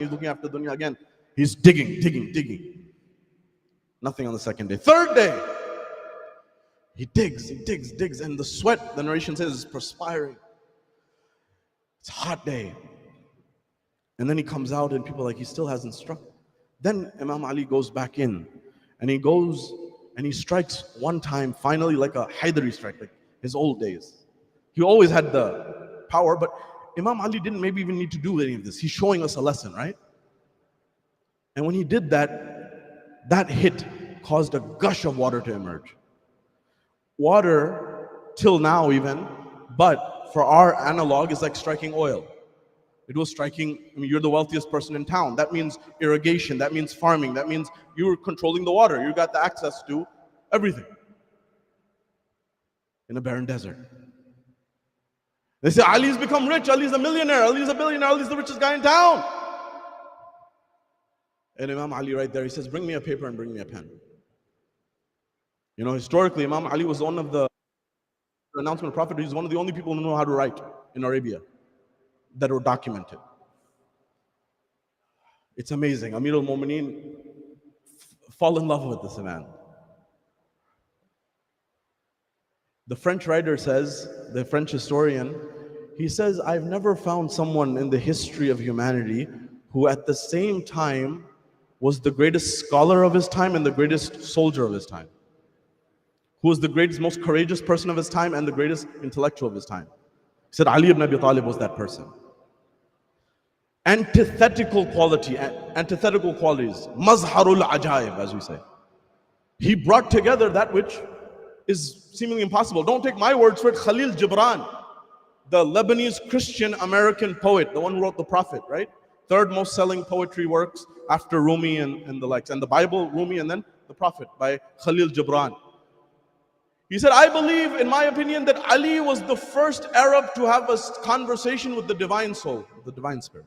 He's looking after dunya again. He's digging. Nothing on the second day. Third day, he digs, and the sweat, the narration says, is perspiring. It's a hot day. And then he comes out and people are like, he still hasn't struck. Then Imam Ali goes back in and he goes and he strikes one time, finally, like a Haidari strike, like his old days. He always had the power, but Imam Ali didn't maybe even need to do any of this. He's showing us a lesson, right? And when he did that, that hit caused a gush of water to emerge. Water, till now even, but for our analog, is like striking oil. It was striking, you're the wealthiest person in town. That means irrigation, that means farming, that means you're controlling the water. You got the access to everything. In a barren desert. They say, Ali's become rich, Ali's a millionaire, Ali's a billionaire, Ali's the richest guy in town. And Imam Ali right there, he says, bring me a paper and bring me a pen. You know, historically, Imam Ali was one of the announcement of Prophet. He's one of the only people who know how to write in Arabia that were documented. It's amazing. Amir al-Mu'mineen fall in love with this man. The French writer says, the French historian, he says, I've never found someone in the history of humanity who at the same time was the greatest scholar of his time and the greatest soldier of his time. Who was the greatest, most courageous person of his time and the greatest intellectual of his time. He said Ali ibn Abi Talib was that person. Antithetical qualities, mazharul ajaib, as we say. He brought together that which is seemingly impossible. Don't take my words for it. Khalil Gibran, the Lebanese Christian American poet, the one who wrote The Prophet, right? Third most selling poetry works after Rumi and the likes. And the Bible, Rumi, and then The Prophet by Khalil Gibran. He said, I believe, in my opinion, that Ali was the first Arab to have a conversation with the divine soul, the divine spirit.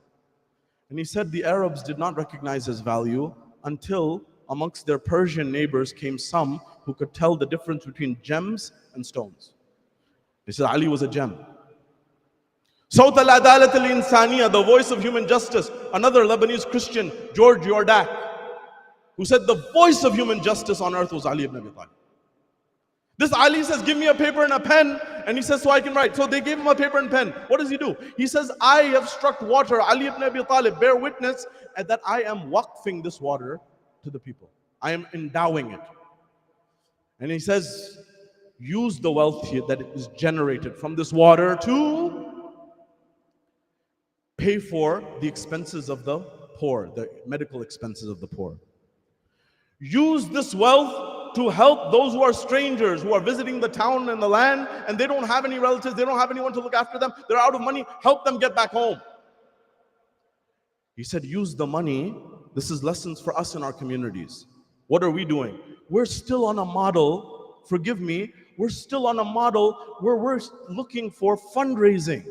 And he said the Arabs did not recognize his value until amongst their Persian neighbors came some who could tell the difference between gems and stones. He said Ali was a gem. Sawt al-Adalat al-Insaniya, the voice of human justice. Another Lebanese Christian, George Yordak, who said the voice of human justice on earth was Ali ibn Abi Talib. This Ali says, give me a paper and a pen. And he says, so I can write. So they gave him a paper and pen. What does he do? He says, I have struck water. Ali ibn Abi Talib, bear witness that I am waqfing this water to the people. I am endowing it. And he says, use the wealth here that is generated from this water to pay for the expenses of the poor, the medical expenses of the poor. Use this wealth to help those who are strangers, who are visiting the town and the land, and they don't have any relatives, they don't have anyone to look after them, they're out of money, help them get back home. He said, use the money. This is lessons for us in our communities. What are we doing? We're still on a model, forgive me, we're still on a model where we're looking for fundraising.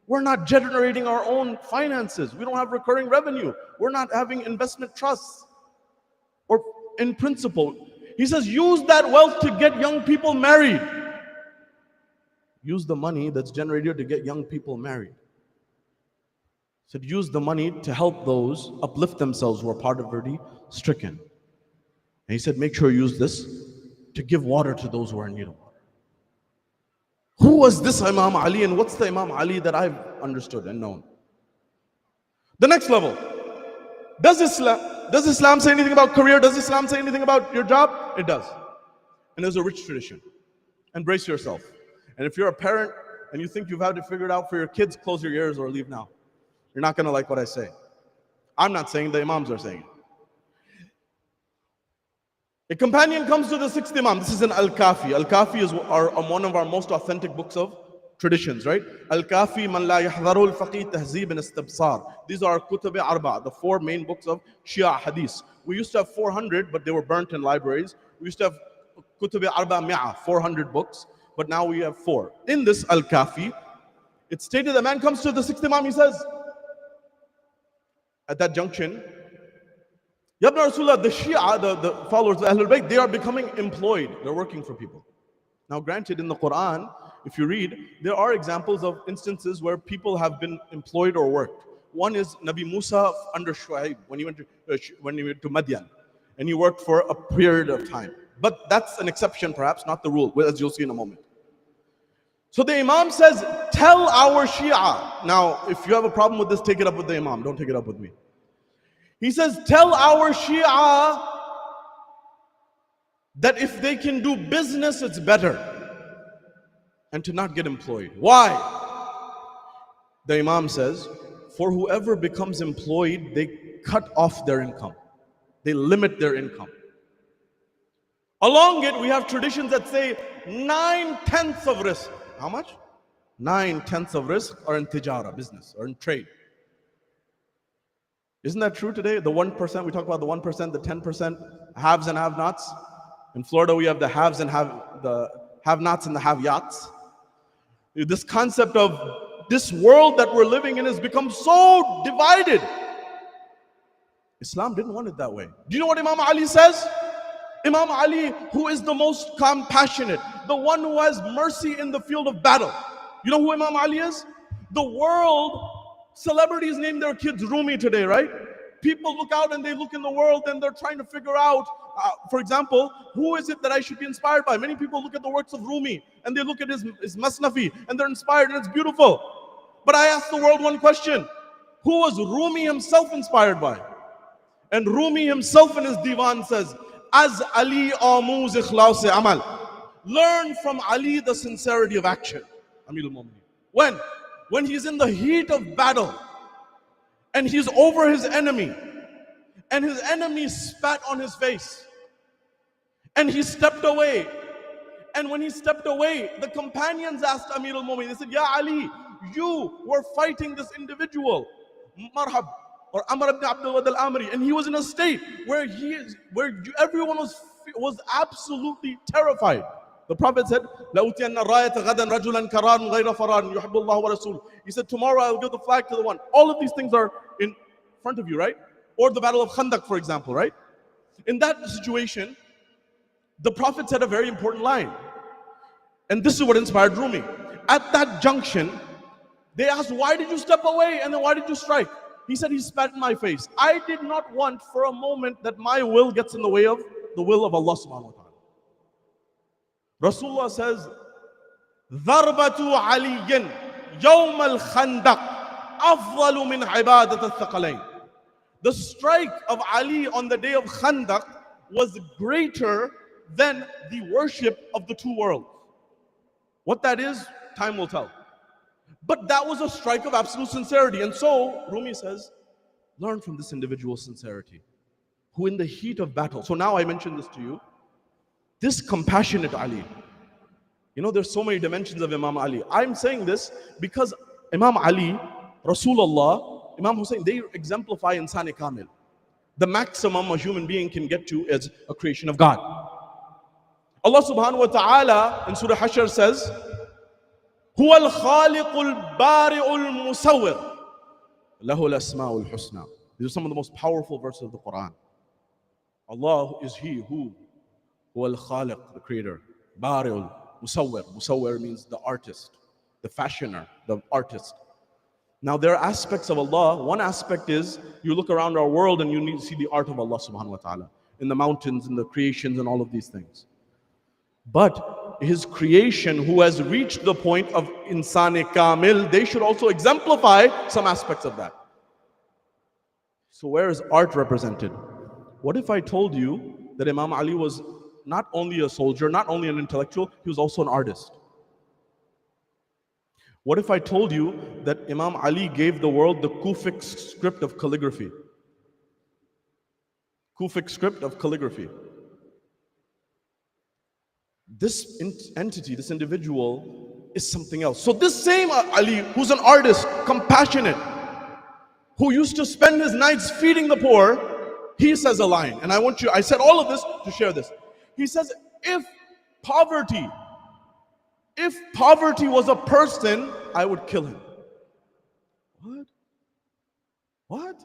We're not generating our own finances. We don't have recurring revenue. We're not having investment trusts. Or in principle, he says, use that wealth to get young people married. Use the money that's generated to get young people married. He said, use the money to help those uplift themselves who are poverty stricken. And he said, make sure you use this to give water to those who are in need of water. Who was this Imam Ali, and what's the Imam Ali that I've understood and known? The next level. Does Islam say anything about career? Does Islam say anything about your job? It does. And there's a rich tradition. Embrace yourself. And if you're a parent and you think you've had to figure it out for your kids, close your ears or leave now. You're not going to like what I say. I'm not saying, the Imams are saying it. A companion comes to the sixth Imam. This is an Al-Kafi. Al-Kafi is one of our most authentic books of traditions, right? Al-Kafi man la yahdharu al-faqih tahzib and istibsar. These are Kutub Arba, the four main books of Shia Hadith. We used to have 400, but they were burnt in libraries. We used to have Kutub Arba Mi'a, 400 books, but now we have 4. In this Al-Kafi, it's stated the man comes to the sixth Imam, he says, at that junction, Ya Ibn Rasulullah, the Shia, the followers of Ahlul Bayt, they are becoming employed. They're working for people. Now granted, in the Quran, if you read, there are examples of instances where people have been employed or worked. One is Nabi Musa under Shu'aib when he went to Madian, and he worked for a period of time. But that's an exception, perhaps, not the rule, as you'll see in a moment. So the Imam says, tell our Shia. Now, if you have a problem with this, take it up with the Imam. Don't take it up with me. He says, tell our Shia that if they can do business, it's better, and to not get employed. Why? The Imam says, for whoever becomes employed, they cut off their income. They limit their income. Along it, we have traditions that say 9/10 of risk. How much? 9/10 of risk are in tijara, business, or in trade. Isn't that true today? The 1%, we talk about the 1%, the 10%, haves and have-nots. In Florida, we have the haves and have-nots and the have-yachts. This concept of this world that we're living in has become so divided. Islam didn't want it that way. Do you know what Imam Ali says? Imam Ali, who is the most compassionate, the one who has mercy in the field of battle. You know who Imam Ali is? The world, celebrities name their kids Rumi today, right? People look out and they look in the world and they're trying to figure out, for example, who is it that I should be inspired by? Many people look at the works of Rumi and they look at his Masnafi and they're inspired and it's beautiful. But I ask the world one question: who was Rumi himself inspired by? And Rumi himself in his divan says, as Ali amuz ikhlaus amal. Learn from Ali the sincerity of action. Amirul Mu'mineen. When he's in the heat of battle and he's over his enemy and his enemy spat on his face and he stepped away. And when he stepped away, the companions asked Amirul Mu'mineen, they said, Ya Ali, you were fighting this individual, Marhab, or Amr ibn Abdul Wad al-Amri, and he was in a state where everyone was absolutely terrified. The Prophet said, لَأُتِيَنَّ الرَّايَةَ غَدًا رَجُلًا كَرَارٌ غَيْرَ فَرَارٌ يُحِبُّ اللَّهُ وَرَسُولُهُ. He said, tomorrow I will give the flag to the one. All of these things are in front of you, right? Or the Battle of Khandaq, for example, right? In that situation, the Prophet said a very important line. And this is what inspired Rumi. At that junction, they asked, why did you step away? And then why did you strike? He said, he spat in my face. I did not want for a moment that my will gets in the way of the will of Allah subhanahu wa ta'ala. Rasulullah says, ضَرْبَةُ عَلِيٍّ يَوْمَ الْخَنْدَقِ أَفْضَلُ مِنْ عِبَادَةِ الثَّقَلَيْنِ. The strike of Ali on the day of Khandaq was greater than the worship of the two worlds. What that is, time will tell. But that was a strike of absolute sincerity. And so, Rumi says, learn from this individual's sincerity, who in the heat of battle. So now I mentioned this to you. This compassionate Ali. You know, there's so many dimensions of Imam Ali. I'm saying this because Imam Ali, Rasulullah, Imam Hussein, they exemplify Insani Kamil. The maximum a human being can get to is a creation of God. Allah subhanahu wa ta'ala in Surah Hashr says, هو الخالق البارئ المصور له الأسماء الحسنى. These are some of the most powerful verses of the Quran. Allah is He who, هو الخالق, the creator, بارئ المصور. Musawwir means the artist, the fashioner, the artist. Now there are aspects of Allah. One aspect is you look around our world and you need to see the art of Allah subhanahu wa ta'ala in the mountains, in the creations and all of these things. But His creation, who has reached the point of Insani Kamil, they should also exemplify some aspects of that. So where is art represented? What if I told you that Imam Ali was not only a soldier, not only an intellectual, he was also an artist? What if I told you that Imam Ali gave the world the Kufic script of calligraphy? Kufic script of calligraphy. This entity, this individual is something else. So this same Ali, who's an artist, compassionate, who used to spend his nights feeding the poor, he says a line. And I said all of this to share this. He says, if poverty was a person, I would kill him. What?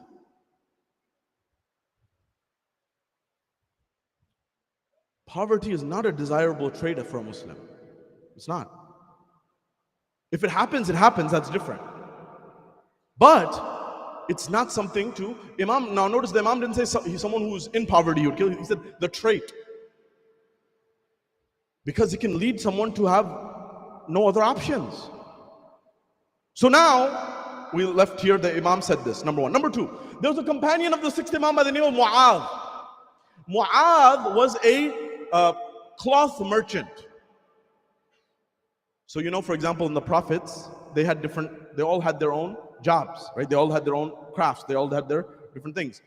Poverty is not a desirable trait for a Muslim. It's not. If it happens, that's different. But it's not something to Imam. Now notice the Imam didn't say he's someone who's in poverty, you would kill. He said the trait. Because it can lead someone to have no other options. So now, we left here, the Imam said this, number one. Number two, there was a companion of the sixth Imam by the name of Mu'adh. Mu'adh was a cloth merchant. So you know, for example, in the prophets, they all had their own jobs, right? They all had their own crafts. They all had their different things.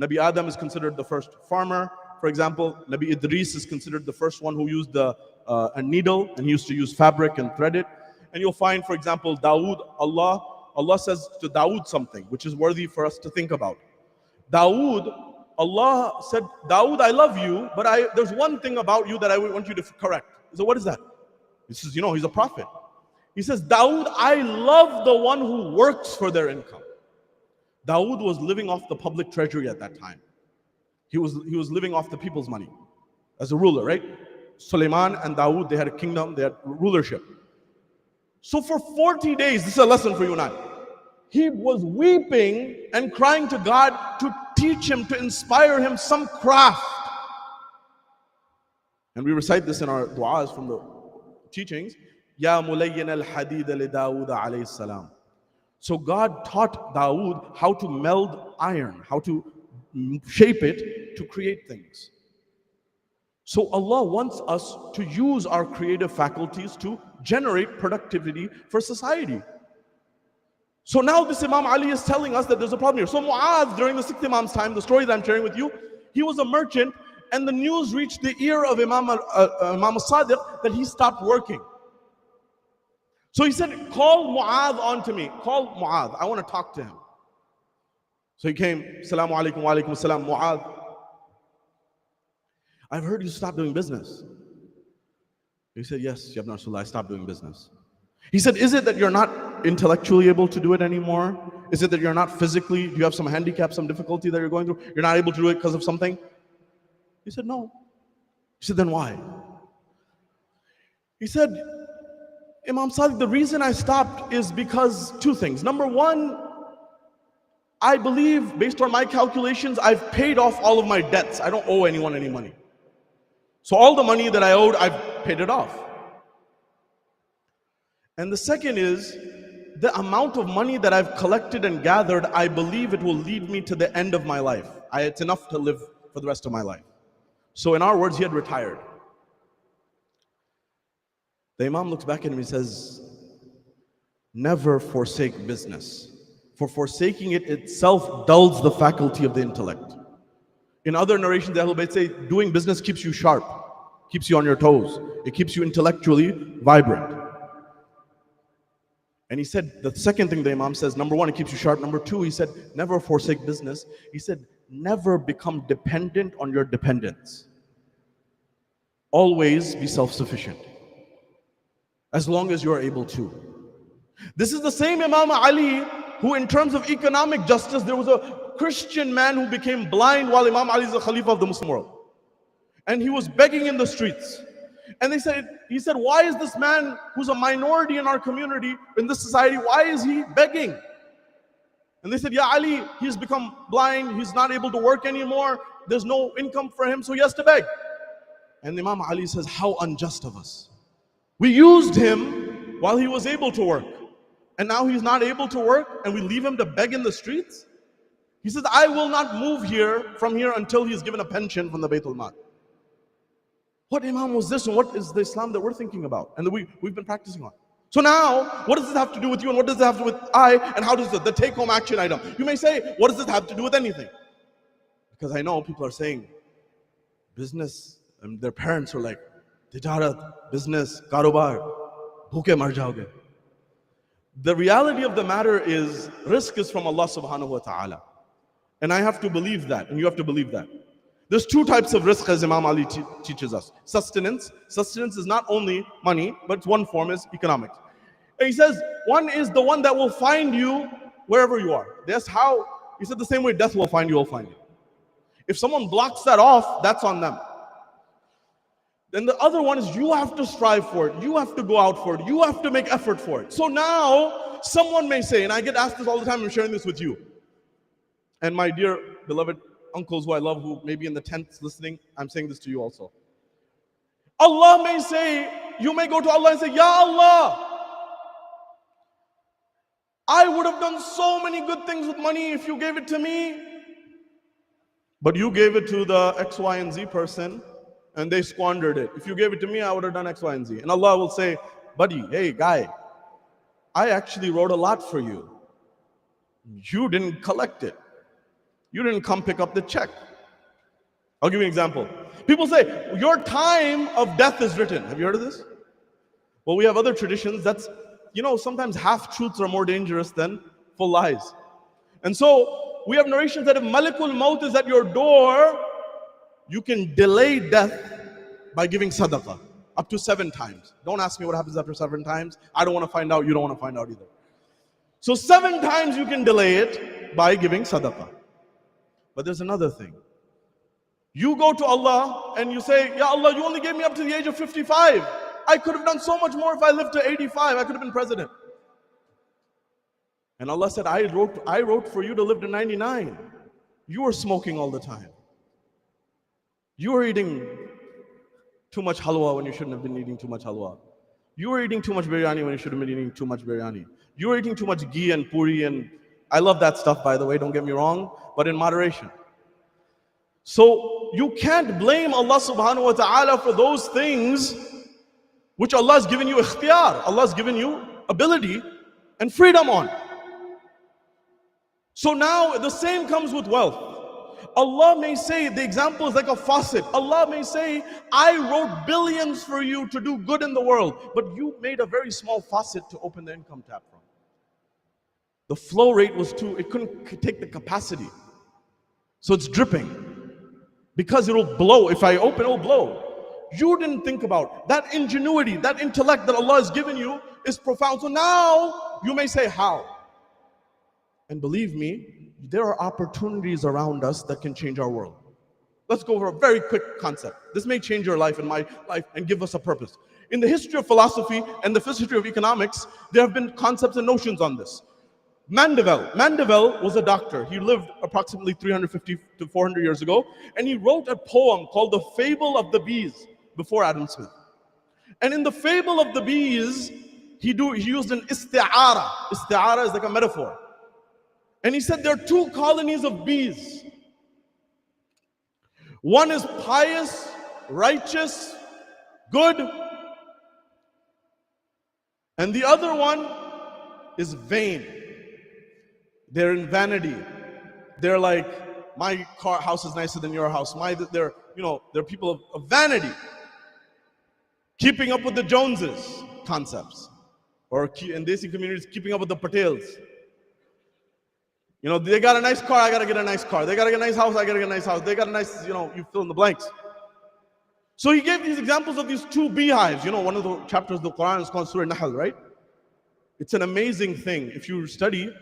Nabi Adam is considered the first farmer. For example, Nabi Idris is considered the first one who used a needle, and he used to use fabric and thread it. And you'll find, for example, Dawood, Allah says to Dawood something which is worthy for us to think about. Dawood, Allah said, Dawood, I love you, but there's one thing about you that I want you to correct. He said, what is that? He says, you know, he's a prophet. He says, Dawood, I love the one who works for their income. Dawood was living off the public treasury at that time. He was living off the people's money as a ruler, right? Sulaiman and Dawood, they had a kingdom, they had rulership. So for 40 days, this is a lesson for you and I. He was weeping and crying to God to teach him, to inspire him some craft. And we recite this in our du'as from the teachings. Ya mulayyin al-hadid li Dawood alayhi salam. So God taught Dawood how to meld iron, how to shape it to create things. So Allah wants us to use our creative faculties to generate productivity for society. So now this Imam Ali is telling us that there's a problem here. So Mu'adh, during the sixth Imam's time, the story that I'm sharing with you, he was a merchant, and the news reached the ear of Imam al-Sadiq that he stopped working. So he said, call Mu'adh on to me. Call Mu'adh. I want to talk to him. So he came, Assalamu alaikum wa alaikum assalam, Mu'adh. I've heard you stop doing business. He said, yes, Ya Ibn Rasulullah, I stopped doing business. He said, is it that you're not intellectually able to do it anymore? Is it that you're not physically, do you have some handicap, some difficulty that you're going through? You're not able to do it because of something? He said, no. He said, then why? He said, Imam Sadiq, the reason I stopped is because two things. Number one, I believe, based on my calculations, I've paid off all of my debts. I don't owe anyone any money. So all the money that I owed, I've paid it off. And the second is, the amount of money that I've collected and gathered, I believe it will lead me to the end of my life. It's enough to live for the rest of my life. So in our words, he had retired. The Imam looks back at him and says, never forsake business. For forsaking it itself dulls the faculty of the intellect. In other narrations, the Ahlul Bayt say, doing business keeps you sharp, keeps you on your toes. It keeps you intellectually vibrant. And he said, the second thing the Imam says, number one, it keeps you sharp. Number two, he said, never forsake business. He said, never become dependent on your dependents. Always be self-sufficient, as long as you are able to. This is the same Imam Ali who, in terms of economic justice, there was a Christian man who became blind while Imam Ali is the Khalifa of the Muslim world. And he was begging in the streets. And he said, why is this man who's a minority in our community, in this society, why is he begging? And they said, Ya Ali, he's become blind, he's not able to work anymore, there's no income for him, so he has to beg. And Imam Ali says, how unjust of us. We used him while he was able to work. And now he's not able to work, and we leave him to beg in the streets? He says, I will not move from here until he's given a pension from the Baytul Mal. What Imam was this, and what is the Islam that we're thinking about and that we've been practicing on? So now, what does this have to do with you, and what does it have to do with I, and how does the take-home action item? You may say, what does this have to do with anything? Because I know people are saying, business, and their parents are like, tijarat, business, karobar, bhuke mar jaoge. The reality of the matter is, risk is from Allah subhanahu wa ta'ala. And I have to believe that, and you have to believe that. There's two types of risk, as Imam Ali teaches us. Sustenance. Sustenance is not only money, but one form is economics. And he says, one is the one that will find you wherever you are. That's how, he said the same way death will find you, will find you. If someone blocks that off, that's on them. Then the other one is you have to strive for it. You have to go out for it. You have to make effort for it. So now, someone may say, and I get asked this all the time, I'm sharing this with you. And my dear beloved uncles who I love, who may be in the tents listening, I'm saying this to you also. Allah may say, you may go to Allah and say, Ya Allah, I would have done so many good things with money if you gave it to me. But you gave it to the X, Y, and Z person and they squandered it. If you gave it to me, I would have done X, Y, and Z. And Allah will say, buddy, hey, guy, I actually wrote a lot for you. You didn't collect it. You didn't come pick up the check. I'll give you an example. People say, your time of death is written. Have you heard of this? Well, we have other traditions that's, sometimes half-truths are more dangerous than full lies. And so, we have narrations that if Malakul Maut is at your door, you can delay death by giving sadaqah up to 7 times. Don't ask me what happens after 7 times. I don't want to find out. You don't want to find out either. So 7 times you can delay it by giving sadaqah. But there's another thing. You go to Allah and you say, Ya Allah, you only gave me up to the age of 55. I could have done so much more if I lived to 85. I could have been president. And Allah said, I wrote for you to live to 99. You were smoking all the time. You were eating too much halwa when you shouldn't have been eating too much halwa. You were eating too much biryani when you should have been eating too much biryani. You were eating too much ghee and puri, and I love that stuff, by the way, don't get me wrong, but in moderation. So you can't blame Allah subhanahu wa ta'ala for those things which Allah has given you ikhtiyar. Allah has given you ability and freedom on. So now the same comes with wealth. Allah may say, the example is like a faucet. Allah may say, I wrote billions for you to do good in the world, but you made a very small faucet to open the income tap from. The flow rate was it couldn't take the capacity. So it's dripping. Because it will blow. If I open, it will blow. You didn't think about that ingenuity, that intellect that Allah has given you is profound. So now you may say, how? And believe me, there are opportunities around us that can change our world. Let's go over a very quick concept. This may change your life and my life and give us a purpose. In the history of philosophy and the history of economics, there have been concepts and notions on this. Mandeville was a doctor. He lived approximately 350 to 400 years ago, and he wrote a poem called The Fable of the Bees before Adam Smith. And in The Fable of the Bees, he used an isti'ara. Isti'ara is like a metaphor. And he said there are 2 colonies of bees. One is pious, righteous, good, and the other one is vain. They're in vanity. They're like, my house is nicer than your house. They're people of vanity. Keeping up with the Joneses concepts. Or in Desi communities, keeping up with the Patels. They got a nice car, I gotta get a nice car. They got a nice house, I gotta get a nice house. They got a nice, you fill in the blanks. So he gave these examples of these 2 beehives. One of the chapters of the Quran is called Surah Nahl, right? It's an amazing thing. If you study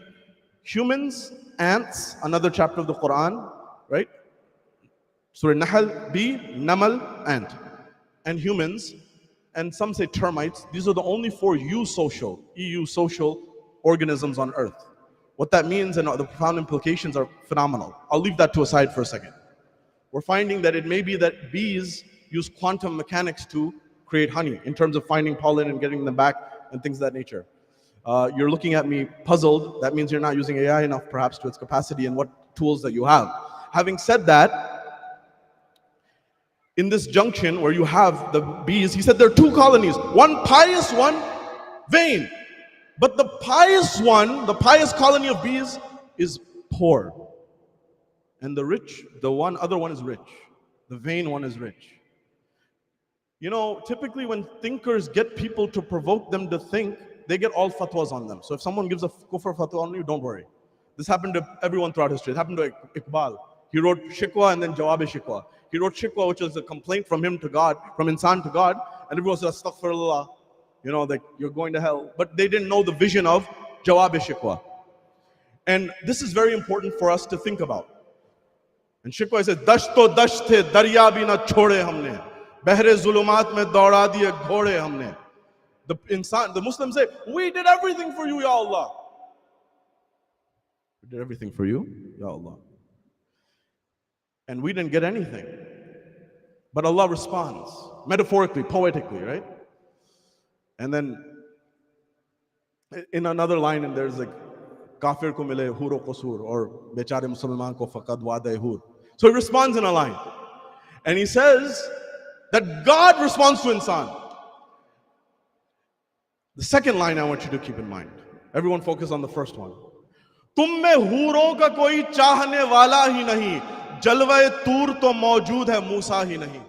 humans, ants, another chapter of the Quran, right? Surah Nahl, bee, namal, ant. And humans, and some say termites. These are the only 4 EU social organisms on Earth. What that means and the profound implications are phenomenal. I'll leave that to a side for a second. We're finding that it may be that bees use quantum mechanics to create honey in terms of finding pollen and getting them back and things of that nature. You're looking at me puzzled. That means you're not using AI enough perhaps to its capacity and what tools that you have. Having said that, in this junction where you have the bees, he said there are 2 colonies. One pious, one vain. But the pious one, the pious colony of bees is poor. And the rich, other one is rich. The vain one is rich. Typically when thinkers get people to provoke them to think, they get all fatwas on them. So if someone gives a kufr fatwa on you, don't worry. This happened to everyone throughout history. It happened to Iqbal. He wrote shikwa and then jawab-e-shikwa. He wrote shikwa, which is a complaint from him to God, from insan to God, and everyone said, astaghfirullah. That you're going to hell. But they didn't know the vision of jawab-e-shikwa. And this is very important for us to think about. And shikwa says, dasht to dasht the, darya bhi na chhode humne. Behre zulumat mein dauda diye ghode humne. The Muslims say, we did everything for you, Ya Allah. We did everything for you, Ya Allah. And we didn't get anything. But Allah responds, metaphorically, poetically, right? And then in another line, and there's like, Kafir ko mile huro qasur, or bechare Musliman ko faqad wa'da hur. So he responds in a line. And he says that God responds to insan. The second line I want you to keep in mind. Everyone focus on the first one. तुम में हूरों का कोई चाहने वाला ही नहीं, जलवे तूर तो मौजूद है, मूसा ही नहीं.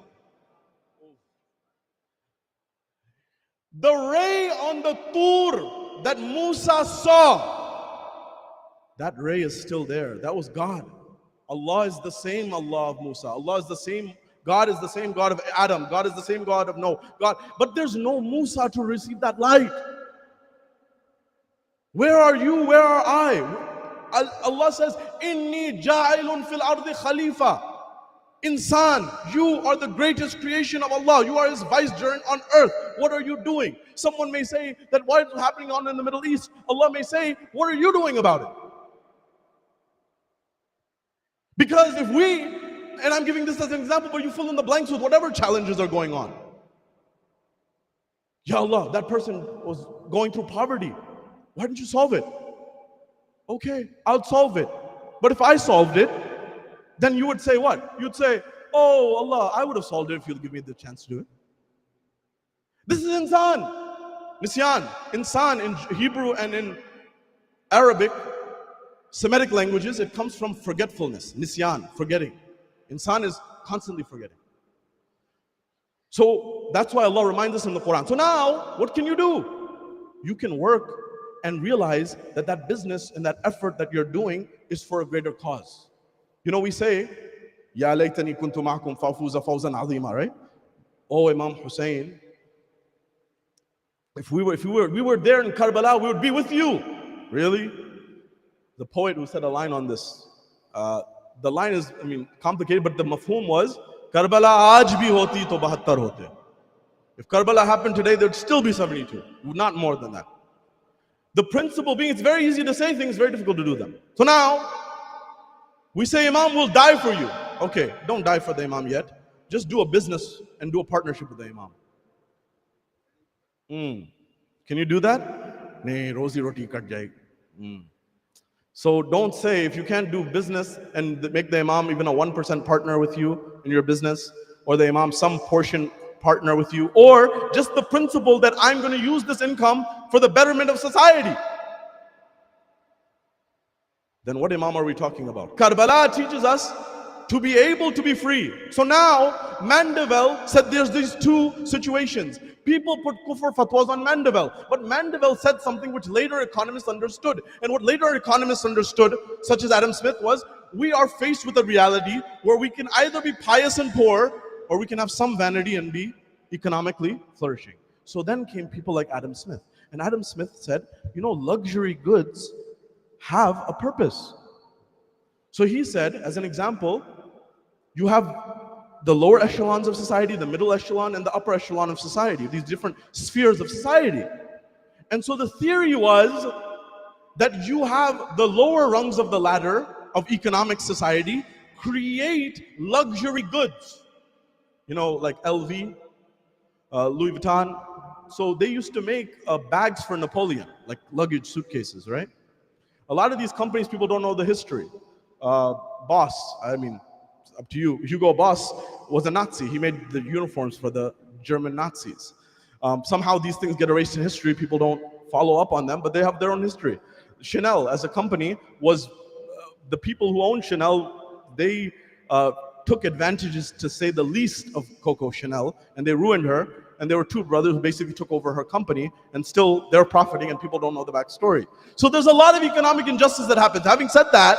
The ray on the Tur that Musa saw, that ray is still there. That was God. Allah is the same Allah of Musa. Allah is the same. God is the same God of Adam. God is the same God of Noah. God, but there's no Musa to receive that light. Where are you? Where are I? Allah says, "Inni ja'ilun fil ardi khalifa." Insan, you are the greatest creation of Allah. You are His vicegerent on earth. What are you doing? Someone may say that what is happening on in the Middle East? Allah may say, what are you doing about it? Because if we, and I'm giving this as an example, but you fill in the blanks with whatever challenges are going on. Ya Allah, that person was going through poverty. Why didn't you solve it? Okay, I'll solve it. But if I solved it, then you would say what? You'd say, oh Allah, I would have solved it if you'll give me the chance to do it. This is insan. Nisyan. Insan in Hebrew and in Arabic, Semitic languages, it comes from forgetfulness. Nisyan, forgetting. Insan is constantly forgetting. So that's why Allah reminds us in the Quran. So now, what can you do? You can work and realize that that business and that effort that you're doing is for a greater cause. You know, we say, Ya laytani kuntu ma'akum fa'fuza fawzan azima, right? Oh, Imam Hussein, if we were there in Karbala, we would be with you. Really? The poet who said a line on this, the line is, complicated, but the mafhum was, Karbala aaj bhi hoti to 72 hote. If Karbala happened today, there'd still be 72, not more than that. The principle being, it's very easy to say things, very difficult to do them. So now, we say, Imam will die for you. Okay, don't die for the Imam yet. Just do a business and do a partnership with the Imam. Can you do that? Nahin, rozi roti kat jayegi. So don't say, if you can't do business and make the Imam even a 1% partner with you in your business, or the Imam some portion partner with you, or just the principle that I'm going to use this income for the betterment of society. Then what Imam are we talking about? Karbala teaches us to be able to be free. So now, Mandeville said there's these two situations. People put kufr fatwas on Mandeville, but Mandeville said something which later economists understood. And what later economists understood, such as Adam Smith, was we are faced with a reality where we can either be pious and poor, or we can have some vanity and be economically flourishing. So then came people like Adam Smith. And Adam Smith said, you know, luxury goods have a purpose. So he said, as an example, you have the lower echelons of society, the middle echelon, and the upper echelon of society, these different spheres of society. And so the theory was that you have the lower rungs of the ladder of economic society create luxury goods. You know, like LV, Louis Vuitton. So they used to make bags for Napoleon, like luggage suitcases, right? A lot of these companies, people don't know the history. Boss, up to you. Hugo Boss was a Nazi. He made the uniforms for the German Nazis. Somehow these things get erased in history. People don't follow up on them, but they have their own history. Chanel, as a company, was the people who owned Chanel, they took advantages, to say the least, of Coco Chanel, and they ruined her. And there were two brothers who basically took over her company, and still they're profiting, and people don't know the backstory. So there's a lot of economic injustice that happens. Having said that,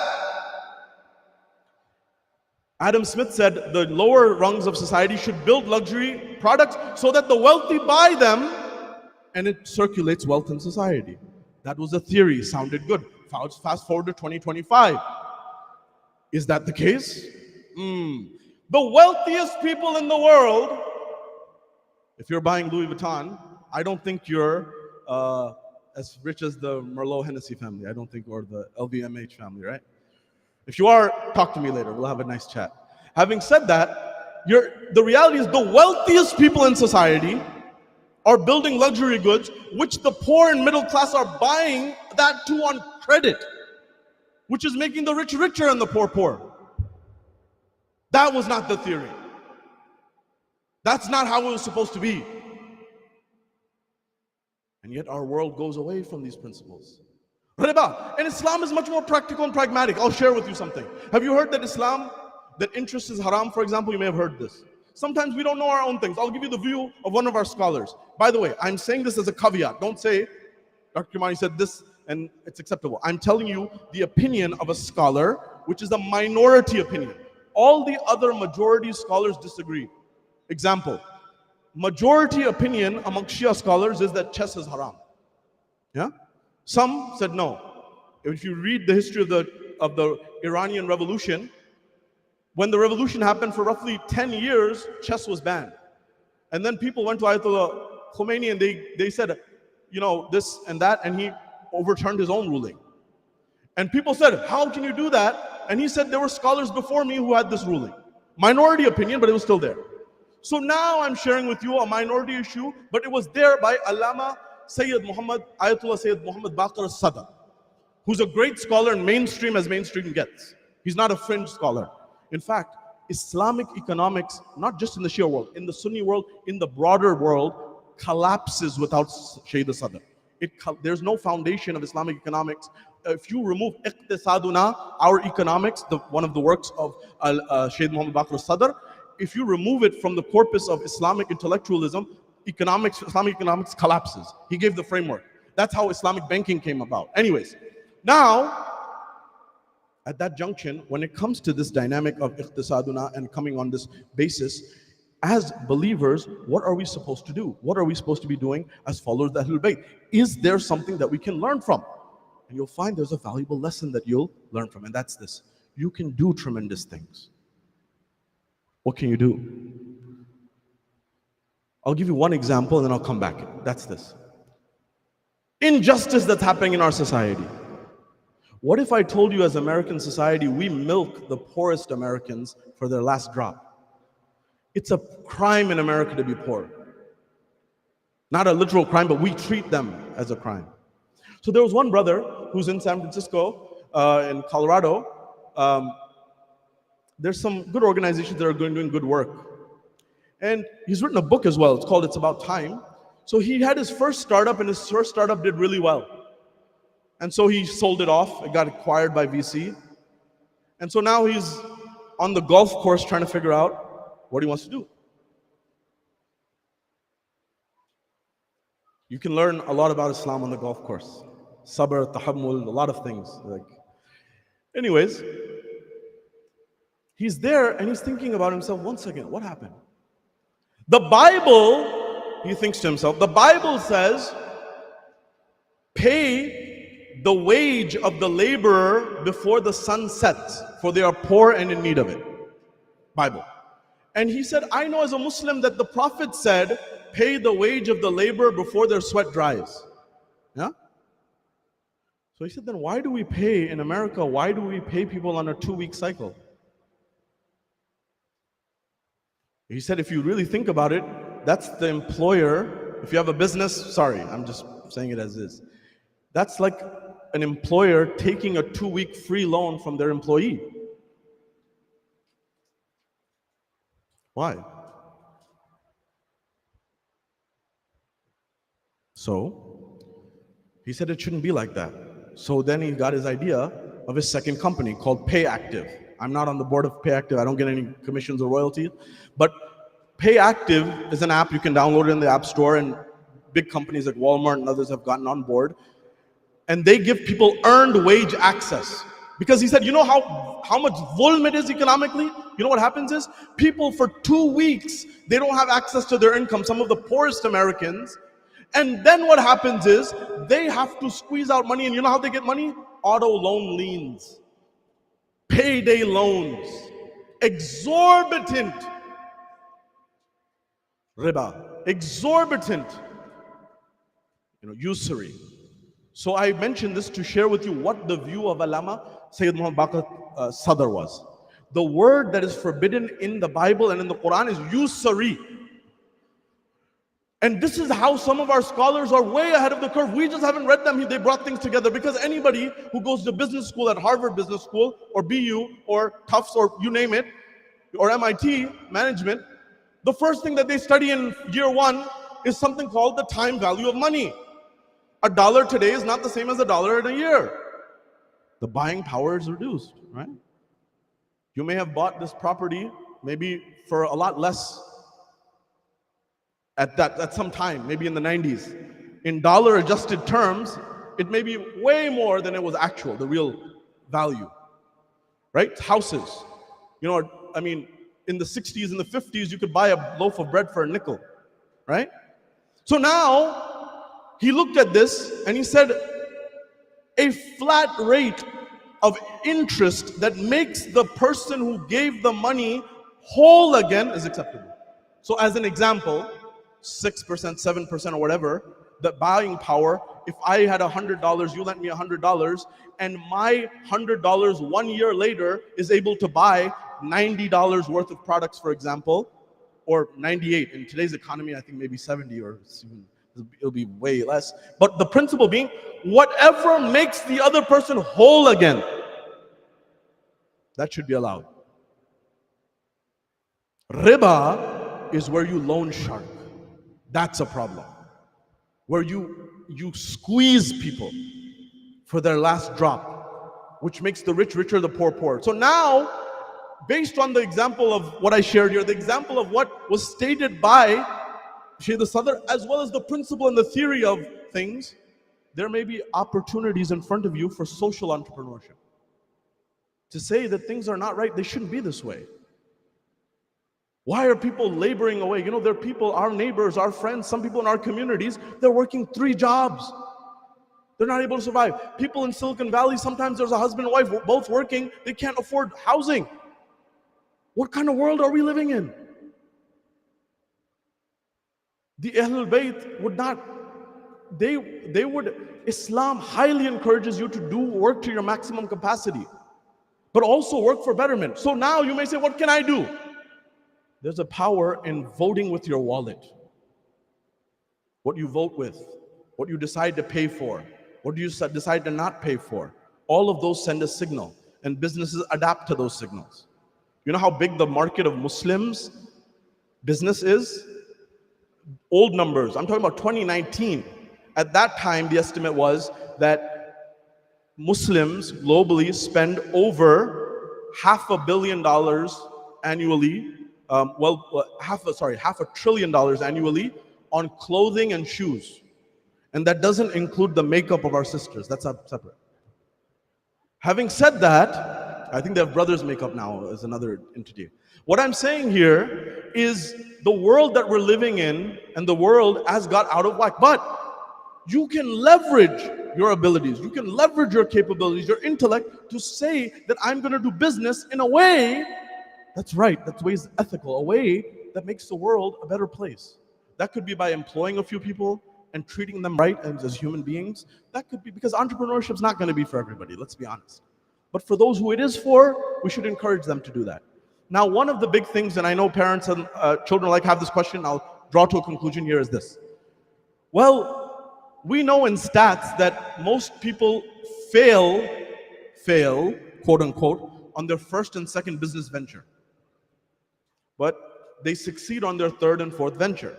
Adam Smith said the lower rungs of society should build luxury products so that the wealthy buy them, and it circulates wealth in society. That was a theory, sounded good. Fast forward to 2025. Is that the case? The wealthiest people in the world, if you're buying Louis Vuitton, I don't think you're as rich as the Merlot Hennessy family, I don't think, or the LVMH family, right? If you are, talk to me later. We'll have a nice chat. Having said that, the reality is the wealthiest people in society are building luxury goods, which the poor and middle class are buying that too on credit, which is making the rich richer and the poor poor. That was not the theory. That's not how it was supposed to be. And yet our world goes away from these principles. Riba. And Islam is much more practical and pragmatic. I'll share with you something. Have you heard that that interest is haram, for example? You may have heard this. Sometimes we don't know our own things. I'll give you the view of one of our scholars. By the way, I'm saying this as a caveat. Don't say, Dr. Kirmani said this and it's acceptable. I'm telling you the opinion of a scholar, which is a minority opinion. All the other majority scholars disagree. Example, majority opinion among Shia scholars is that chess is haram. Yeah? Some said no. If you read the history of the Iranian Revolution, when the revolution happened for roughly 10 years, chess was banned. And then people went to Ayatollah Khomeini and they said, this and that, and he overturned his own ruling. And people said, how can you do that? And he said, there were scholars before me who had this ruling. Minority opinion, but it was still there. So now I'm sharing with you a minority issue, but it was there by Allama Ayatollah Sayyid Muhammad Baqir al-Sadr, who's a great scholar and mainstream as mainstream gets. He's not a fringe scholar. In fact, Islamic economics, not just in the Shia world, in the Sunni world, in the broader world, collapses without Sayyid al-Sadr. There's no foundation of Islamic economics. If you remove Iqtisaduna, our economics, one of the works of Sayyid Muhammad Baqir al-Sadr, if you remove it from the corpus of Islamic intellectualism, Islamic economics collapses. He gave the framework. That's how Islamic banking came about. Anyways, now, at that junction, when it comes to this dynamic of Iqtisaduna and coming on this basis, as believers, what are we supposed to do? What are we supposed to be doing as followers of Ahlul Bayt? Is there something that we can learn from? And you'll find there's a valuable lesson that you'll learn from, and that's this. You can do tremendous things. What can you do? I'll give you one example and then I'll come back. That's this. Injustice that's happening in our society. What if I told you as American society, we milk the poorest Americans for their last drop? It's a crime in America to be poor. Not a literal crime, but we treat them as a crime. So there was one brother who's in San Francisco, in Colorado. There's some good organizations that are doing good work. And he's written a book as well. It's called It's About Time. So he had his first startup, and his first startup did really well. And so he sold it off. It got acquired by VC. And so now he's on the golf course trying to figure out what he wants to do. You can learn a lot about Islam on the golf course. Sabr, tahammul, a lot of things. Anyways, he's there and he's thinking about himself, one second, what happened? The Bible, he thinks to himself, the Bible says, pay the wage of the laborer before the sun sets, for they are poor and in need of it. Bible. And he said, I know as a Muslim that the Prophet said, pay the wage of the laborer before their sweat dries. Yeah? So he said, then why do we pay in America, why do we pay people on a 2-week cycle? He said, if you really think about it, that's the employer. If you have a business, sorry, I'm just saying it as is. That's like an employer taking a 2-week free loan from their employee. Why? So, he said it shouldn't be like that. So then he got his idea of his second company called PayActive. I'm not on the board of PayActive. I don't get any commissions or royalties. But PayActive is an app you can download it in the App Store, and big companies like Walmart and others have gotten on board. And they give people earned wage access. Because he said, you know how much zulm it is economically? You know what happens is, people for 2 weeks, they don't have access to their income, some of the poorest Americans. And then what happens is, they have to squeeze out money, and you know how they get money? Auto loan liens, payday loans, exorbitant riba, exorbitant, usury. So I mentioned this to share with you what the view of Allama Sayyid Muhammad Baqir Sadr was. The word that is forbidden in the Bible and in the Quran is usury. And this is how some of our scholars are way ahead of the curve. We just haven't read them. They brought things together, because anybody who goes to business school at Harvard Business School or BU or Tufts or you name it, or MIT management, the first thing that they study in year one is something called the time value of money. $1 today is not the same as $1 in a year. The buying power is reduced, right? You may have bought this property maybe for a lot less at some time, maybe in the 90s. In dollar adjusted terms, it may be way more than it was actual, the real value, right? Houses, I mean, in the 60s and the 50s, you could buy a loaf of bread for a nickel, right? So now, he looked at this and he said, a flat rate of interest that makes the person who gave the money whole again is acceptable. So as an example, 6%, 7% or whatever, the buying power, if I had $100, you lent me $100, and my $100 1 year later is able to buy $90 worth of products, for example, or 98. In today's economy, I think maybe 70, or it'll be way less. But the principle being, whatever makes the other person whole again, that should be allowed. Riba is where you loan shark. That's a problem. Where you squeeze people for their last drop, which makes the rich richer, the poor poorer. So now, based on the example of what I shared here, the example of what was stated by Shaykh Sadr, as well as the principle and the theory of things, there may be opportunities in front of you for social entrepreneurship. To say that things are not right, they shouldn't be this way. Why are people laboring away? There are people, our neighbors, our friends, some people in our communities, they're working 3 jobs. They're not able to survive. People in Silicon Valley, sometimes there's a husband and wife both working, they can't afford housing. What kind of world are we living in? The Ahlul Bayt would not, Islam highly encourages you to do work to your maximum capacity, but also work for betterment. So now you may say, what can I do? There's a power in voting with your wallet. What you vote with, what you decide to pay for, what do you decide to not pay for. All of those send a signal, and businesses adapt to those signals. You know how big the market of Muslims business is? Old numbers, I'm talking about 2019. At that time, the estimate was that Muslims globally spend over $500 million annually, $500 billion annually on clothing and shoes. And that doesn't include the makeup of our sisters. That's separate. Having said that, I think they have brothers' makeup now as another entity. What I'm saying here is the world that we're living in and the world has got out of whack. But you can leverage your abilities, you can leverage your capabilities, your intellect to say that I'm going to do business in a way that's right, that way is ethical, a way that makes the world a better place. That could be by employing a few people and treating them right as human beings. That could be because entrepreneurship is not going to be for everybody, let's be honest. But for those who it is for, we should encourage them to do that. Now, one of the big things, and I know parents and children have this question, I'll draw to a conclusion here, is this. Well, we know in stats that most people fail, quote unquote, on their first and second business venture. But they succeed on their third and fourth venture.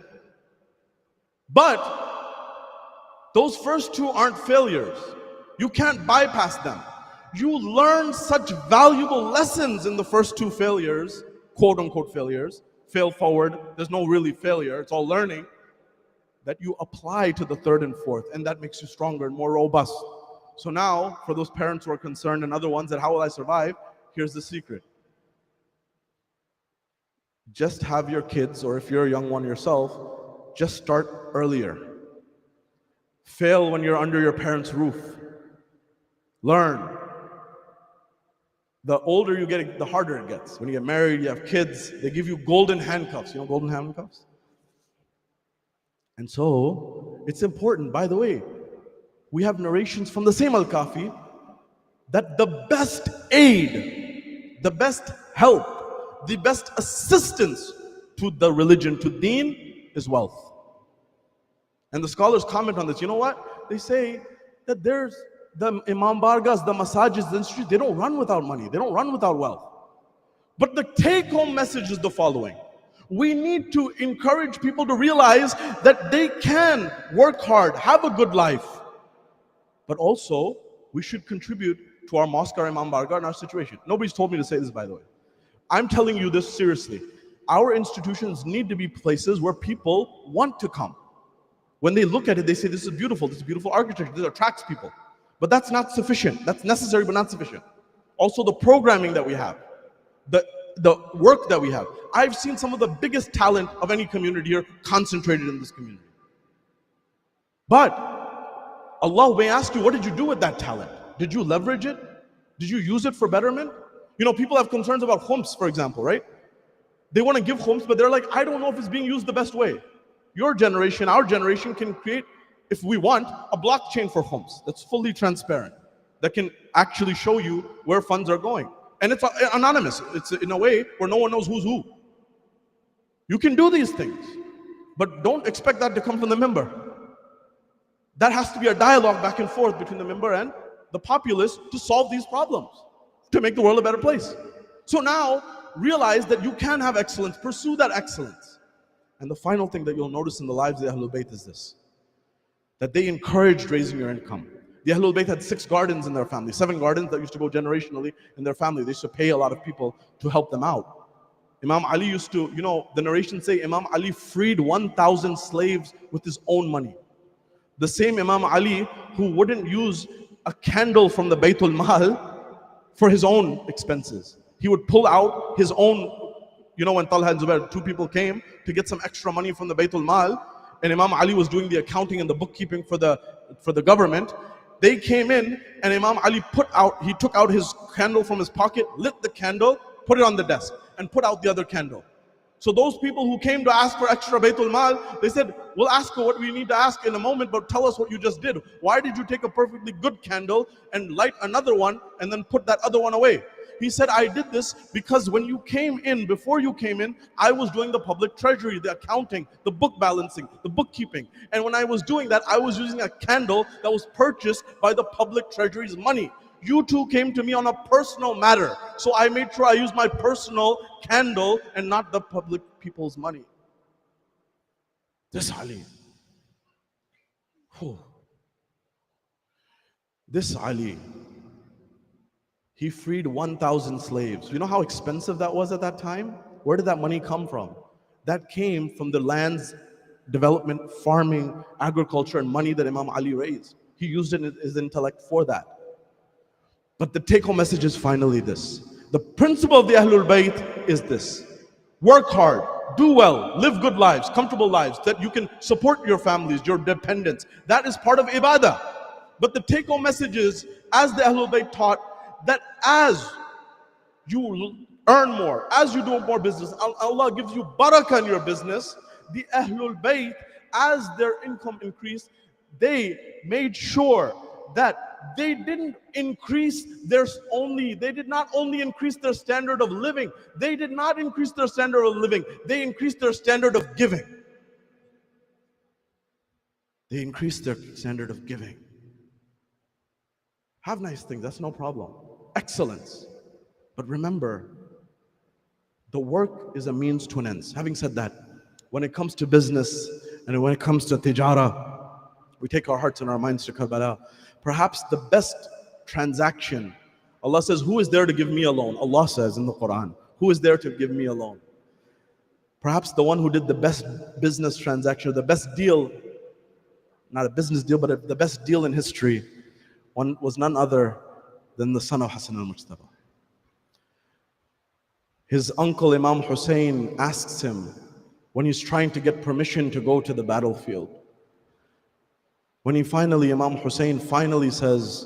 But those first 2 aren't failures. You can't bypass them. You learn such valuable lessons in the first 2 failures, quote unquote failures, fail forward, there's no really failure, it's all learning, that you apply to the third and fourth, and that makes you stronger and more robust. So now, for those parents who are concerned and other ones that how will I survive, here's the secret. Just have your kids, or if you're a young one yourself, just start earlier. Fail when you're under your parents' roof. Learn. The older you get, the harder it gets. When you get married, you have kids, they give you golden handcuffs. You know golden handcuffs? And so, it's important, by the way, we have narrations from the same Al-Kafi that the best aid, the best help, the best assistance to the religion, to deen, is wealth. And the scholars comment on this. You know what? They say that there's the Imam Bargas, the masajids, the streets, they don't run without money. They don't run without wealth. But the take-home message is the following. We need to encourage people to realize that they can work hard, have a good life. But also, we should contribute to our mosque, our Imam Barga, and our situation. Nobody's told me to say this, by the way. I'm telling you this seriously. Our institutions need to be places where people want to come. When they look at it, they say, this is beautiful architecture, this attracts people. But that's not sufficient. That's necessary, but not sufficient. Also, the programming that we have, the work that we have. I've seen some of the biggest talent of any community here concentrated in this community. But Allah may ask you, what did you do with that talent? Did you leverage it? Did you use it for betterment? You know, people have concerns about khums, for example, right? They want to give khums, but they're like, I don't know if it's being used the best way. Your generation, our generation can create, if we want, a blockchain for khums that's fully transparent, that can actually show you where funds are going. And it's anonymous. It's in a way where no one knows who's who. You can do these things, but don't expect that to come from the member. That has to be a dialogue back and forth between the member and the populace to solve these problems, to make the world a better place. So now, realize that you can have excellence, pursue that excellence. And the final thing that you'll notice in the lives of the Ahlul Bayt is this, that they encouraged raising your income. The Ahlul Bayt had 6 gardens in their family, 7 gardens that used to go generationally in their family. They used to pay a lot of people to help them out. Imam Ali used to, you know, the narrations say Imam Ali freed 1,000 slaves with his own money. The same Imam Ali who wouldn't use a candle from the Baytul Mal for his own expenses. He would pull out his own, you know, when Talha and Zubair, 2 people came to get some extra money from the Baytul Mal, and Imam Ali was doing the accounting and the bookkeeping for the government. They came in and Imam Ali took out his candle from his pocket, lit the candle, put it on the desk, and put out the other candle. So those people who came to ask for extra Baytul Mal, they said, we'll ask for what we need to ask in a moment, but tell us what you just did. Why did you take a perfectly good candle and light another one and then put that other one away? He said, I did this because when you came in, before you came in, I was doing the public treasury, the accounting, the book balancing, the bookkeeping. And when I was doing that, I was using a candle that was purchased by the public treasury's money. You two came to me on a personal matter. So I made sure I used my personal candle and not the public people's money. This Ali. This Ali. He freed 1,000 slaves. You know how expensive that was at that time? Where did that money come from? That came from the land's development, farming, agriculture, and money that Imam Ali raised. He used it in his intellect for that. But the take-home message is finally this. The principle of the Ahlul Bayt is this. Work hard, do well, live good lives, comfortable lives, that you can support your families, your dependents. That is part of ibadah. But the take-home message is, as the Ahlul Bayt taught, that as you earn more, as you do more business, Allah gives you barakah in your business. The Ahlul Bayt, as their income increased, they made sure that they didn't not only increase their standard of living, they did not increase their standard of living, they increased their standard of giving. They increased their standard of giving. Have nice things, that's no problem. Excellence. But remember, the work is a means to an end. Having said that, when it comes to business and when it comes to tijara, we take our hearts and our minds to Karbala. Perhaps the best transaction, Allah says, who is there to give me a loan? Allah says in the Quran, who is there to give me a loan? Perhaps the one who did the best business transaction, the best deal, not a business deal, but the best deal in history, was none other than the son of Hassan al-Mujtaba. His uncle Imam Hussein asks him when he's trying to get permission to go to the battlefield. When Imam Hussein finally says,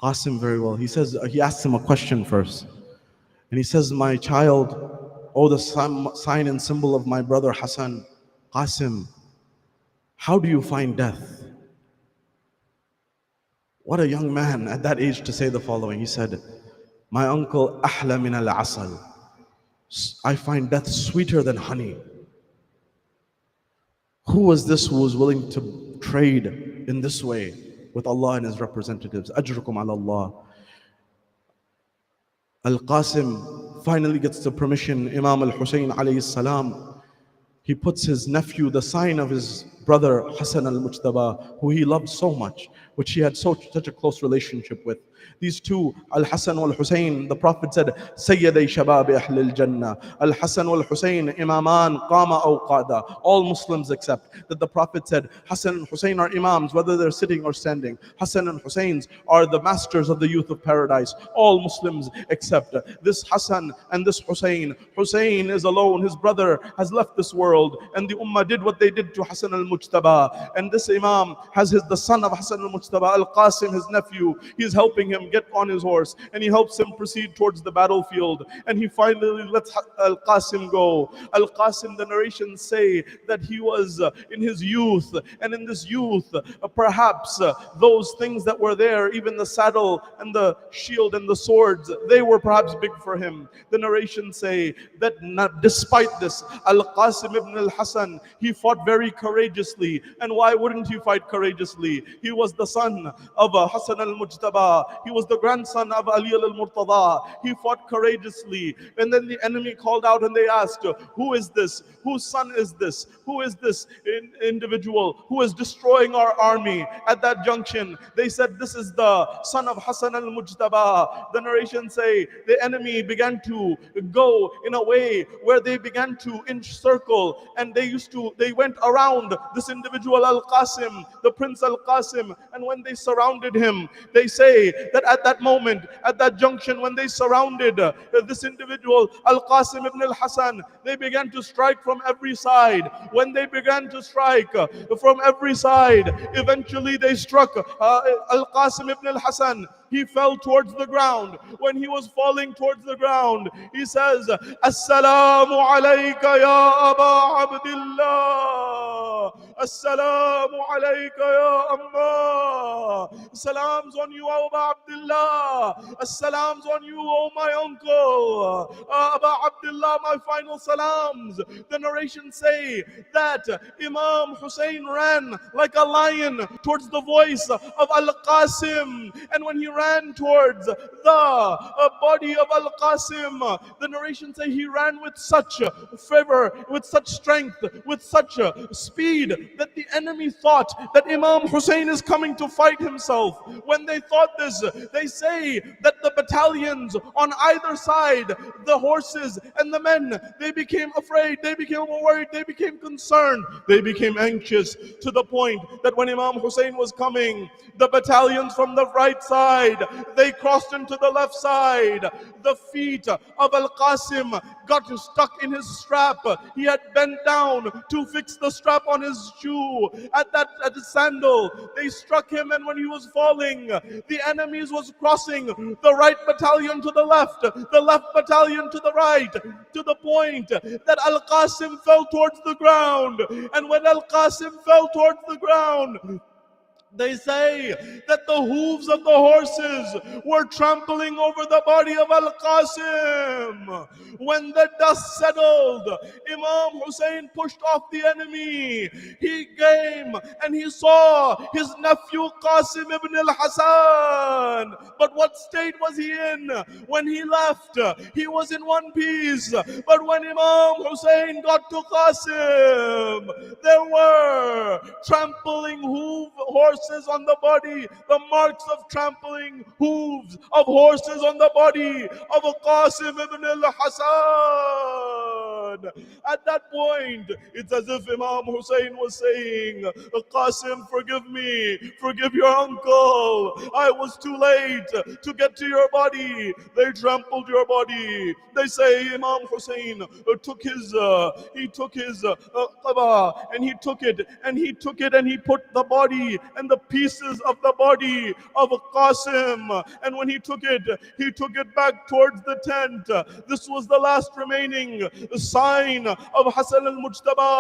Qasim, very well, he asks him a question first. And he says, my child, oh, the sign and symbol of my brother Hassan, Qasim, how do you find death? What a young man at that age to say the following. He said, my uncle, ahla min al-asal. I find death sweeter than honey. Who was this who was willing to trade in this way with Allah and His representatives? Ajrukum ala Allah. Al-Qasim finally gets the permission. Imam al-Hussein alayhi salam, he puts his nephew, the sign of his brother Hassan al-Mujtaba, who he loved so much, which he had such a close relationship with. These two, Al-Hassan wal-Hussein, the Prophet said, Sayyiday Shabbir Ahl al-Jannah. Al-Hassan wal-Hussein, Imaman, Qama aw Qada. All Muslims accept that the Prophet said, Hassan and Hussein are Imams, whether they're sitting or standing. Hassan and Husseins are the masters of the youth of paradise. All Muslims accept. This Hassan and this Hussein. Hussein is alone, his brother has left this world, and the Ummah did what they did to Hassan al-Mujtaba. And this Imam has the son of Hassan al-Mujtaba, Al-Qasim, his nephew. He is helping him get on his horse, and he helps him proceed towards the battlefield, and he finally lets Al-Qasim go. Al-Qasim, the narrations say that he was in his youth, and in this youth, perhaps those things that were there, even the saddle and the shield and the swords, they were perhaps big for him. The narrations say that despite this, Al-Qasim ibn al-Hasan, he fought very courageously. And why wouldn't he fight courageously? He was the son of Hassan al-Mujtaba. He was the grandson of Ali al-Murtada. He fought courageously. And then the enemy called out and they asked, who is this? Whose son is this? Who is this individual who is destroying our army? At that junction, they said, this is the son of Hassan al-Mujtaba. The narrations say the enemy began to go in a way where they began to encircle, and they went around this individual Al-Qasim, the Prince Al-Qasim, and when they surrounded him, they say that at that moment, at that junction, when they surrounded this individual, Al-Qasim ibn al-Hasan, they began to strike from every side. When they began to strike from every side, eventually they struck Al-Qasim ibn al-Hasan. He fell towards the ground. When he was falling towards the ground, he says, Assalamu alayka ya Aba Abdillah. Assalamu alayka ya Amma. Salams on you, Aba Abdullah. Salams on you, oh my uncle. Aba Abdullah, my final salams. The narrations say that Imam Hussein ran like a lion towards the voice of Al-Qasim. And when he ran towards the body of Al-Qasim, the narrations say he ran with such fervor, with such strength, with such speed that the enemy thought that Imam Hussein is coming to fight himself. When they thought this, they say that the battalions on either side, the horses and the men, they became afraid, they became worried, they became concerned, they became anxious, to the point that when Imam Hussein was coming, the battalions from the right side, they crossed into the left side. The feet of Al-Qasim got stuck in his strap. He had bent down to fix the strap on his shoe. At his sandal, they struck him, and when he was falling, the enemies was crossing the right battalion to the left battalion to the right, to the point that Al-Qasim fell towards the ground. And when Al-Qasim fell towards the ground, they say that the hooves of the horses were trampling over the body of Al-Qasim. When the dust settled, Imam Hussein pushed off the enemy. He came and he saw his nephew Qasim ibn al-Hasan. But what state was he in? When he left, he was in one piece. But when Imam Hussein got to Qasim, there were trampling horses on the body, the marks of trampling hooves of horses on the body of Qasim ibn al-Hasan. At that point, it's as if Imam Hussein was saying, Qasim, forgive me, forgive your uncle. I was too late to get to your body. They trampled your body. They say Imam Hussein took his qaba, and he took it and he put the body and the pieces of the body of Qasim, and when he took it back towards the tent. This was the last remaining sign sign of Hassan al-Mujtaba.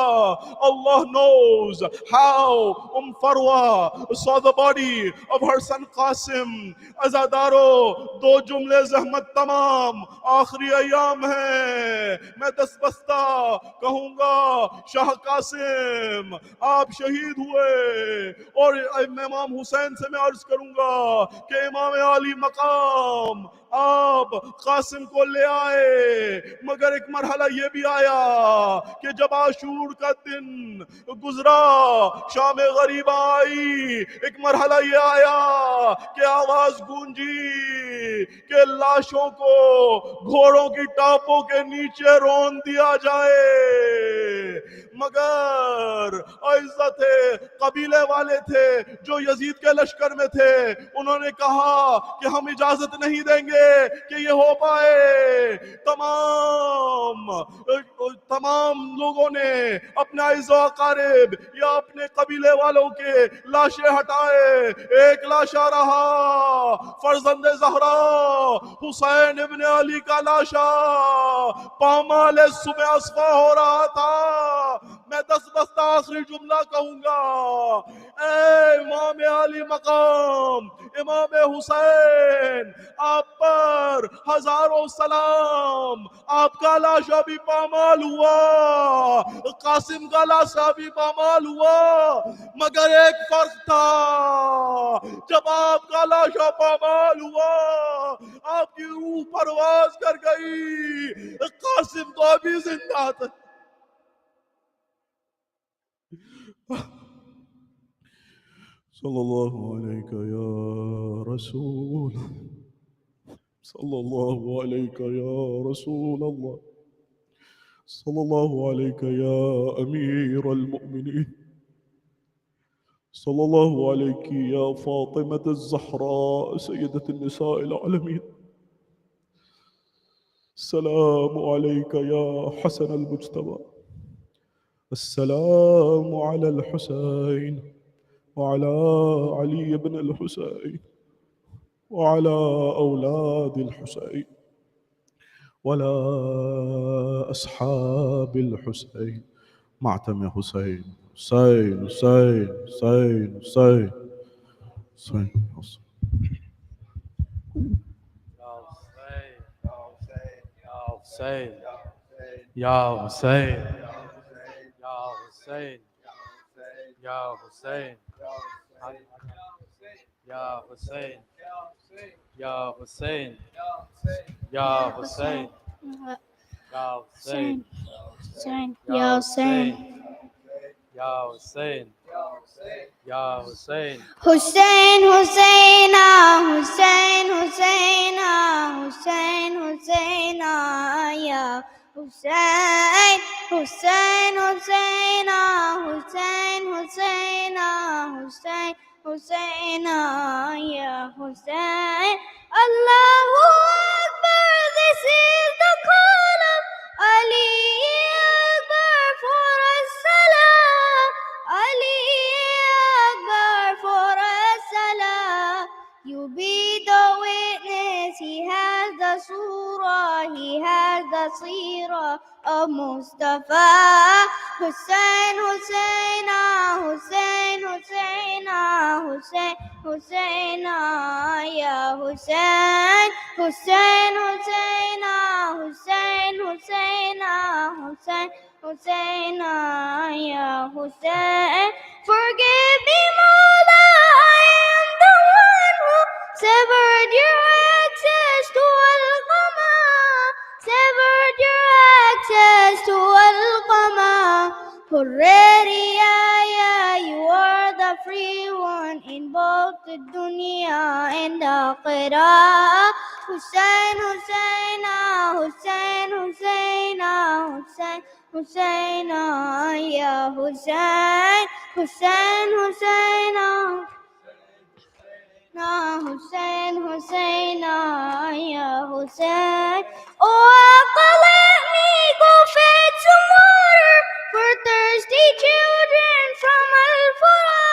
Allah knows how Farwa saw the body of her son Qasim. Azadaro, दो जुमले ज़हमत तमाम आखिरी अयाम है, मैं दस्तबस्ता कहूँगा शाह कासिम आप शहीद हुए। और इमाम हुसैन से मैं अर्ज करूँगा कि इमाम आली मकाम आप कासिम को ले आए, मगर एक मरहला ये भी आया कि जब आशूर का दिन गुजरा, शाम गरीबा आई, एक मरहला ये आया कि आवाज गूंजी कि लाशों को घोड़ों की टापों के नीचे रोन दिया जाए। मगर ऐसा थे, कबीले वाले थे जो यजीद के लश्कर में थे, उन्होंने कहा कि हम इजाजत नहीं देंगे कि ये हो पाए। तमाम लोगों ने अपने आइज़ो अकारिब या अपने कबीले वालों के लाशें हटाए। एक लाशा रहा फर्जंदे ज़हरा हुसैन इब्न अली का लाशा पामाल सुबह असफा हो रहा था। मैं दस्तबस्ता आखिरी जुमला कहूंगा, ए इमाम अली मकाम, इमाम हुसैन, आप पर हजारों सलाम। आपका लाशा भी पामाल हुआ, कासिम का लाशा भी पामाल हुआ, मगर एक फर्क था, जब आपका लाशा पामाल हुआ आपकी रूह परवाज कर गई, कासिम तो अभी जिंदा था। सल्लल्लाहु अलैका या रसूल, सल्लल्लाहु अलैका या रसूल अल्लाह, सल्लल्लाहु अलैका या अमीर अल-मुमिनीन, सल्लल्लाहु अलैकी या फातिमा ज़हरा सय्यदत निसाए आलमीन, अस्सलामु अलैका या हसन अल-मुज्तबा, अस्सलामु अला अल-हुसैन व अला अली इब्न अल-हुसैन व अला औलाद अल-हुसैन व अला अस्हाब अल-हुसैन। मातम Hussain, Hussain Hussain Hussain Hussain Hussain. Ya Hussein, Ya Hussein, Ya Hussein, Ya Hussein, Ya Hussein, Ya Hussein, Ya Hussein, Ya Hussein, Ya Hussein, Ya Hussein, Hussein, Husseina, Hussein, Husseina, Hussein, Husseina, ya Hussein, Hussein, Husseina, Hussein, Husseina, Hussein, Husseina, ya Hussein. Allahu Akbar, this is the call of Ali Akbar for as-salah, Ali Akbar for as-salah. You be the witness, he has the surah, he has the seerah of Mustafa. Hussein, Husseina, Hussein, Husseina, Hussein, Husseina, ya Hussein, Hussein, Husseina, Hussein, Husseina, Hussein, Husseina, ya Hussein. Forgive me, Mawla, I am the one who severed your access to Al-Qamar, severed your access to Al-Qamar. Hurriyaya, you are the free one in both the dunya and the akhirah. Hussein, Husseina, Hussein, Husseina, Hussein, Husseina, ya Hussein, Hussein, Husseina, Hussein, Husseina, ya Hussein. Oh, Aqa, let me go fetch some water for thirsty children from Al-Fura,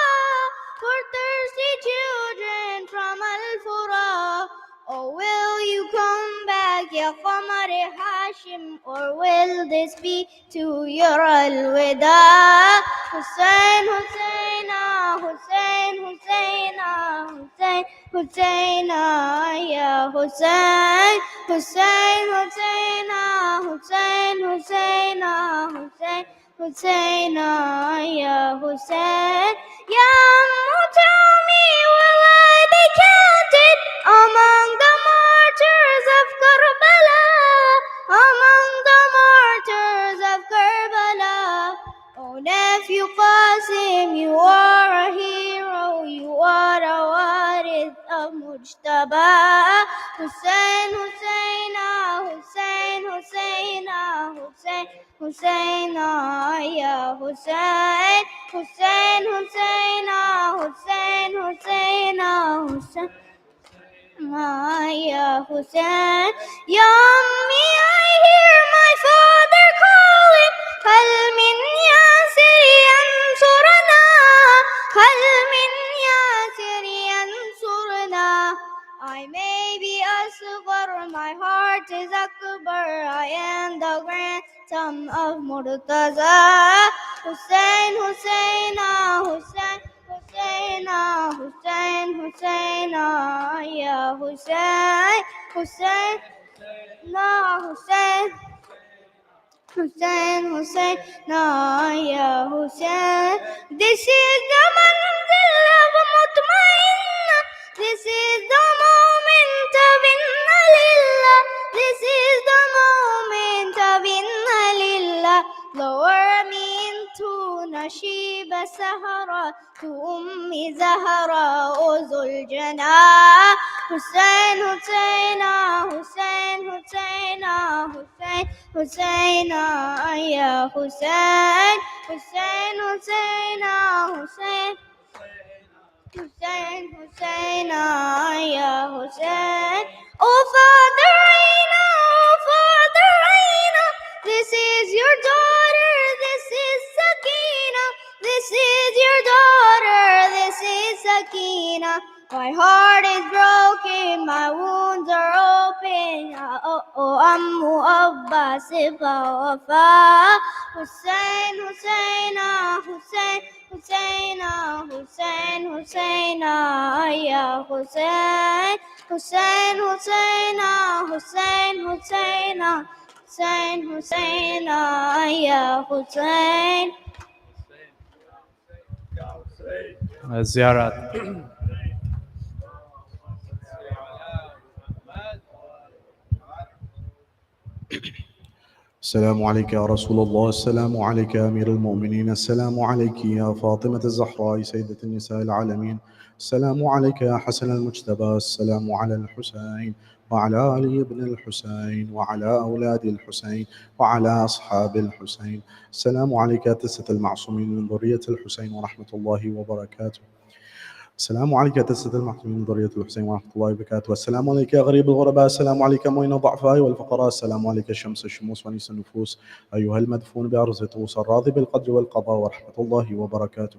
for thirsty children from Al-Fura. Oh, will you come back, ya Qamar Hashim, or will will this be to your al-wida? Hussein, Husseina, Hussein, Husseina, Hussein, Husseina, ya Hussein, Hussein, Husseina, Hussein, Husseina, Hussein, Husseina, ya Hussein. Ya Ammu, tell me, will I be counted among the martyrs of Karbala? Among the martyrs of Karbala. Oh, nephew Qasim, you are a hero, you are a warith of Mujtaba. Hussein, Husseina, Hussein, Husseina, Hussein, Husseina, ya Hussein, Hussein, Husseina, Hussein, Husseina, Hussein. Ya Hussein, Ya Ammi, I hear my father calling. Hal min yasir yansurna, hal min yasir yansurna. I may be asghar, my heart is akbar. I am the grandson of Murtaza. Hussein, Husseina, Hussein, Husseina, Hussein, Husseina, ya Hussein, Hussein, na Hussein, Hussein, Hussein, na ya Hussein. This is the manzil of mutmainna. This is the moment of inna lillah. This is the moment of inna lillah. Lower me into Nashiba Sahara, to Ummi Zahra, O Zuljana. Hussein, Husseina, Hussein, Husseina, Hussein, Husseina, ya Hussein, Hussein, Husseina, Hussein. Hussein, Husseina, ya Hussein. Oh Father Aina, oh Father Aina, this is your daughter, this is Sakina, this is your daughter, this is Sakina. My heart is broken, my wounds are open. Oh, Ammu Abba Sifa Wafa. Hussein, Husseina, Hussein, Husseina, Hussein, Husseina, ya Hussein, Hussein, Husseina, Hussein, Husseina, Hussein, Husseina, ya Hussein. Ziyarat. السلام عليك يا رسول الله، السلام عليك يا أمير المؤمنين، السلام عليك يا فاطمة الزهراء سيدة النساء العالمين، السلام عليك يا حسن المجتبى، السلام على الحسين وعلى علي بن الحسين وعلى أولاد الحسين وعلى أصحاب الحسين. السلام عليك يا تسة المعصومين من ذرية الحسين ورحمة الله وبركاته. السلام عليك يا تسة المعصومين من ذرية الحسين ورحمة الله وبركاته. السلام عليك يا غريب الغرباء، السلام عليك معين الضعفاء والفقراء، السلام عليك شمس الشموس ونيس النفوس، أيها المدفون بأرض طوس الراضي بالقدر والقضاء ورحمة الله وبركاته.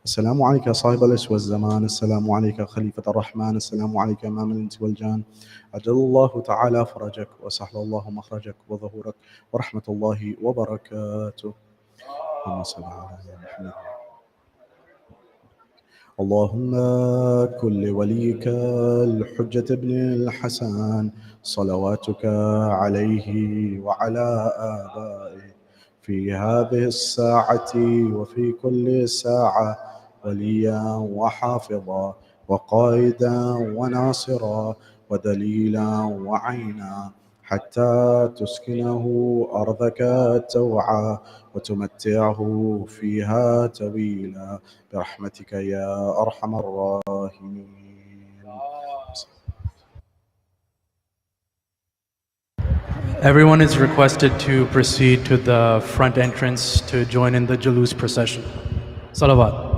السلام عليك يا صاحب الأس والزمان، السلام عليك خليفة الرحمن، السلام عليك إمام الإنس والجان، أجل الله تعالى فرجك وسهل الله مخرجك وظهورك ورحمة الله وبركاته. اللهم صل على محمد. اللهم كن لوليك الحجة بن الحسن صلواتك عليه وعلى آبائه في هذه الساعة وفي كل ساعة وليا وحافظا وقائدا وناصرا ودليلا وعينا، حتى تسكنه أرضك توعا وتمتعه فيها طويلا برحمتك يا أرحم الراحمين. Everyone is requested to proceed to the front entrance to join in the Jalus procession. Salawat.